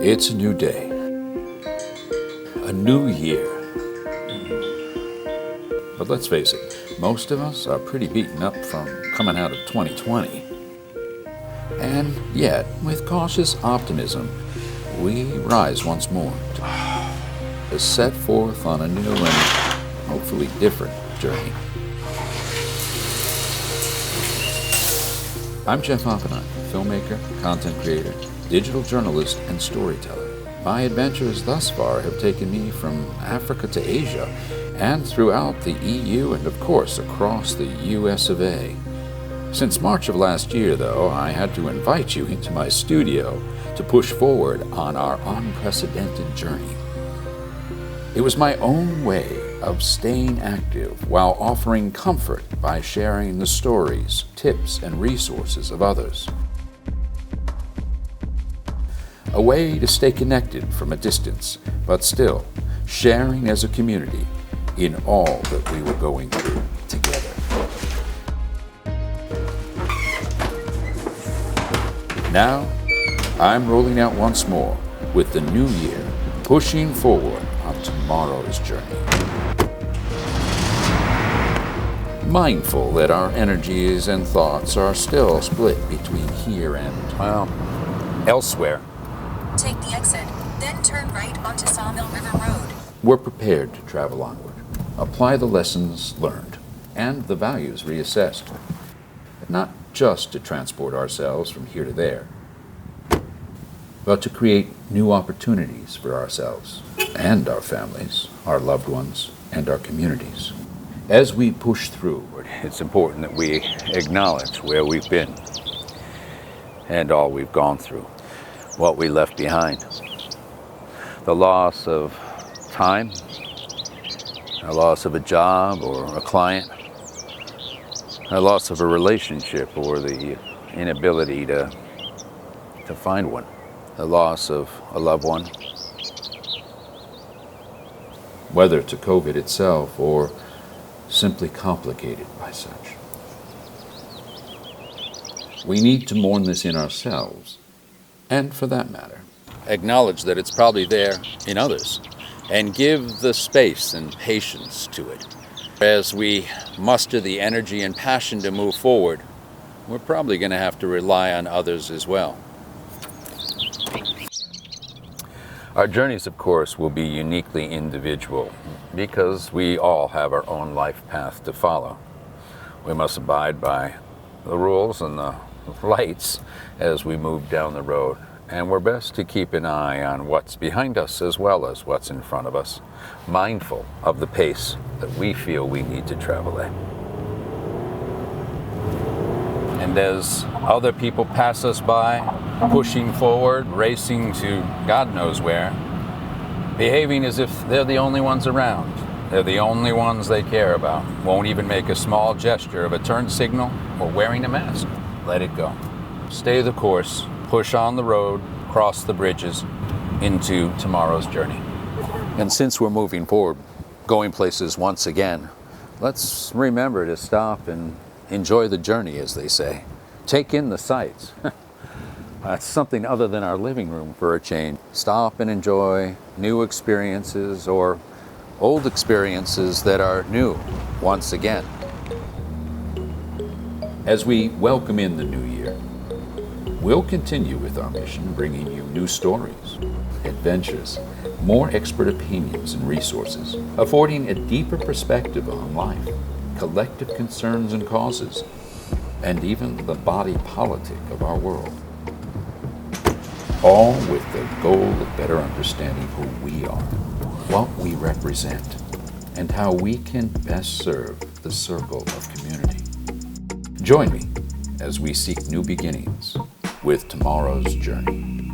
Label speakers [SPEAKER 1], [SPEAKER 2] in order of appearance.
[SPEAKER 1] It's a new day, a new year. But let's face it, most of us are pretty beaten up from coming out of 2020. And yet, with cautious optimism, we rise once more to set forth on a new and hopefully different journey. I'm Jeff Oppenheim, filmmaker, content creator, digital journalist, and storyteller. My adventures thus far have taken me from Africa to Asia and throughout the EU and of course across the US of A. Since March of last year, though, I had to invite you into my studio to push forward on our unprecedented journey. It was my own way of staying active while offering comfort by sharing the stories, tips, and resources of others. A way to stay connected from a distance, but still sharing as a community in all that we were going through together. Now, I'm rolling out once more with the new year, pushing forward on tomorrow's journey. Mindful that our energies and thoughts are still split between here and, well, elsewhere.
[SPEAKER 2] Take the exit, then turn right onto Sawmill River Road.
[SPEAKER 1] We're prepared to travel onward, apply the lessons learned, and the values reassessed. Not just to transport ourselves from here to there, but to create new opportunities for ourselves and our families, our loved ones, and our communities. As we push through, it's important that we acknowledge where we've been and all we've gone through, what we left behind. The loss of time, a loss of a job or a client, a loss of a relationship or the inability to find one, the loss of a loved one, whether to COVID itself or simply complicated by such. We need to mourn this in ourselves, and for that matter, acknowledge that it's probably there in others, and give the space and patience to it. As we muster the energy and passion to move forward, we're probably going to have to rely on others as well. Our journeys, of course, will be uniquely individual because we all have our own life path to follow. We must abide by the rules and the lights as we move down the road, and we're best to keep an eye on what's behind us as well as what's in front of us, mindful of the pace that we feel we need to travel at. And as other people pass us by, pushing forward, racing to God knows where, behaving as if they're the only ones around, they're the only ones they care about, won't even make a small gesture of a turn signal or wearing a mask. Let it go. Stay the course, push on the road, cross the bridges into tomorrow's journey. And since we're moving forward, going places once again, let's remember to stop and enjoy the journey, as they say. Take in the sights. That's something other than our living room for a change. Stop and enjoy new experiences or old experiences that are new once again. As we welcome in the new year, we'll continue with our mission, bringing you new stories, adventures, more expert opinions and resources, affording a deeper perspective on life, collective concerns and causes, and even the body politic of our world. All with the goal of better understanding who we are, what we represent, and how we can best serve the circle of community. Join me as we seek new beginnings with tomorrow's journey.